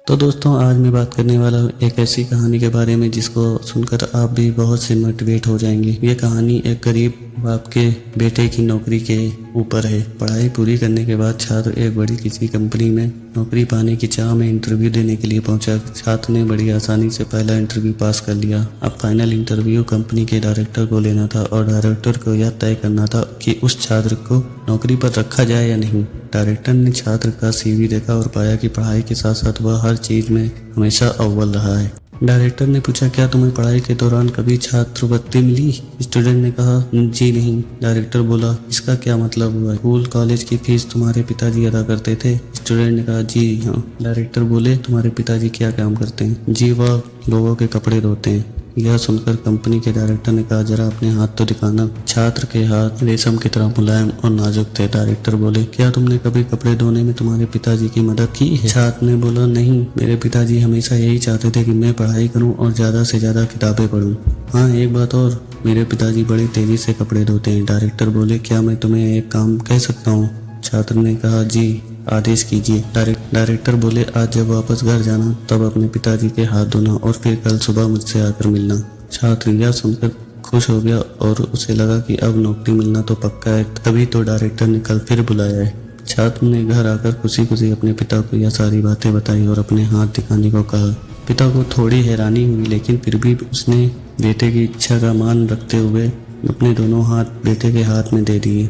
तो दोस्तों आज मैं बात करने वाला हूँ एक ऐसी कहानी के बारे में जिसको सुनकर आप भी बहुत से मोटिवेट हो जाएंगे। ये कहानी एक गरीब बाप के बेटे की नौकरी के ऊपर है। पढ़ाई पूरी करने के बाद छात्र एक बड़ी किसी कंपनी में नौकरी पाने की चाह में इंटरव्यू देने के लिए पहुंचा। छात्र ने बड़ी आसानी से पहला इंटरव्यू पास कर लिया। अब फाइनल इंटरव्यू कंपनी के डायरेक्टर को लेना था और डायरेक्टर को यह तय करना था कि उस छात्र को नौकरी पर रखा जाए या नहीं। डायरेक्टर ने छात्र का सीवी देखा और पाया कि पढ़ाई के साथ साथ वह हर चीज में हमेशा अव्वल रहा है। डायरेक्टर ने पूछा, क्या तुम्हें पढ़ाई के दौरान कभी छात्रवृत्ति मिली? स्टूडेंट ने कहा, जी नहीं। डायरेक्टर बोला, इसका क्या मतलब हुआ? स्कूल कॉलेज की फीस तुम्हारे पिताजी अदा करते थे? स्टूडेंट ने कहा, जी हाँ। डायरेक्टर बोले, तुम्हारे पिताजी क्या काम करते हैं? जी, वह लोगों के कपड़े धोते हैं। यह सुनकर कंपनी के डायरेक्टर ने कहा, जरा अपने हाथ तो दिखाना। छात्र के हाथ रेशम की तरह मुलायम और नाजुक थे। डायरेक्टर बोले, क्या तुमने कभी कपड़े धोने में तुम्हारे पिताजी की मदद की है? छात्र ने बोला, नहीं, मेरे पिताजी हमेशा यही चाहते थे कि मैं पढ़ाई करूं और ज्यादा से ज्यादा किताबें पढूं। हाँ, एक बात और, मेरे पिताजी बड़ी तेजी से कपड़े धोते हैं। डायरेक्टर बोले, क्या मैं तुम्हें एक काम कह सकता हूँ? छात्र ने कहा, जी, आदेश कीजिए। डायरेक्टर बोले, आज जब वापस घर जाना तब अपने पिताजी के हाथ धोना और फिर कल सुबह मुझसे आकर मिलना। छात्र यह सुनकर खुश हो गया और उसे लगा कि अब नौकरी मिलना तो पक्का है। तभी तो डायरेक्टर ने कल फिर बुलाया है। छात्र ने घर आकर खुशी खुशी अपने पिता को यह सारी बातें बताई और अपने हाथ दिखाने को कहा। पिता को थोड़ी हैरानी हुई, लेकिन फिर भी उसने बेटे की इच्छा का मान रखते हुए अपने दोनों हाथ बेटे के हाथ में दे दिए।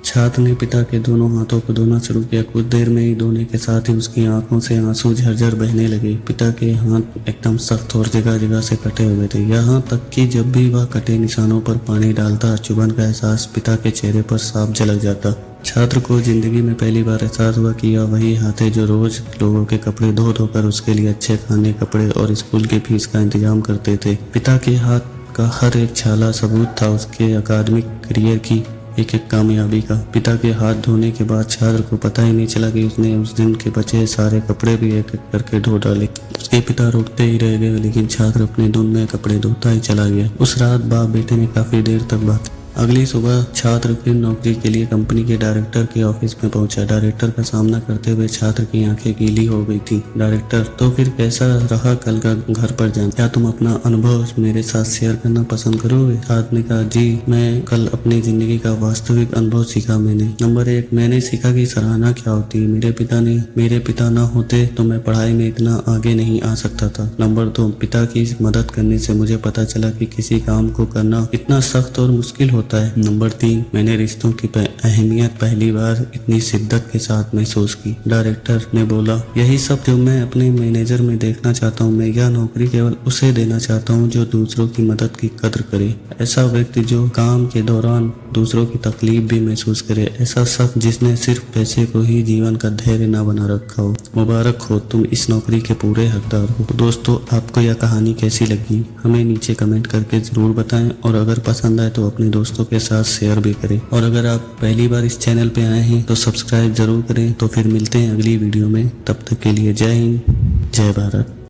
छात्र ने पिता के दोनों हाथों को धोना शुरू किया। कुछ देर में ही धोने के साथ ही उसकी आंखों से आंसू झरझर बहने लगे। पिता के हाथ एकदम सख्त और जगह जगह से कटे हुए थे, यहाँ तक कि जब भी वह कटे निशानों पर पानी डालता, चुभन का एहसास पिता के चेहरे पर साफ झलक जाता। छात्र को जिंदगी में पहली बार एहसास हुआ कि यह वही हाथ है जो रोज लोगों के कपड़े धो धोकर उसके लिए अच्छे खाने, कपड़े और स्कूल की फीस का इंतजाम करते थे। पिता के हाथ का हर एक छाला सबूत था उसके अकादमिक करियर की एक एक कामयाबी का। पिता के हाथ धोने के बाद छात्र को पता ही नहीं चला कि उसने उस दिन के बचे सारे कपड़े भी एक एक करके धो डाले। उसके पिता रोकते ही रह गए, लेकिन छात्र अपने धुन में कपड़े धोता ही चला गया। उस रात बाप बेटे ने काफी देर तक बात। अगली सुबह छात्र फिर नौकरी के लिए कंपनी के डायरेक्टर के ऑफिस में पहुंचा। डायरेक्टर का सामना करते हुए छात्र की आंखें गीली हो गई थी। डायरेक्टर, तो फिर कैसा रहा कल का घर पर जाना? क्या तुम अपना अनुभव मेरे साथ शेयर करना पसंद करोगे? छात्र ने कहा, जी, मैं कल अपनी जिंदगी का वास्तविक अनुभव सीखा। मैंने नंबर 1, मैंने सीखा कि सराहना क्या होती है। मेरे पिता न होते तो मैं पढ़ाई में इतना आगे नहीं आ सकता था। नंबर 2, पिता की मदद करने से मुझे पता चला कि किसी काम को करना कितना सख्त और मुश्किल होता है। नंबर 3, मैंने रिश्तों की अहमियत पहली बार इतनी शिद्दत के साथ महसूस की। डायरेक्टर ने बोला, यही सब जो मैं अपने मैनेजर में देखना चाहता हूँ। मैं यह नौकरी केवल उसे देना चाहता हूँ जो दूसरों की मदद की कद्र करे, ऐसा व्यक्ति जो काम के दौरान दूसरों की तकलीफ भी महसूस करे, ऐसा शख्स जिसने सिर्फ पैसे को ही जीवन का धैर्य न बना रखा हो। मुबारक हो, तुम इस नौकरी के पूरे हकदार हो। दोस्तों, आपको यह कहानी कैसी लगी हमें नीचे कमेंट करके जरूर बताएं और अगर पसंद आए तो अपने दोस्तों के साथ शेयर भी करें। और अगर आप पहली बार इस चैनल पे आए हैं तो सब्सक्राइब जरूर करें। तो फिर मिलते हैं अगली वीडियो में, तब तक के लिए जय हिंद, जय भारत।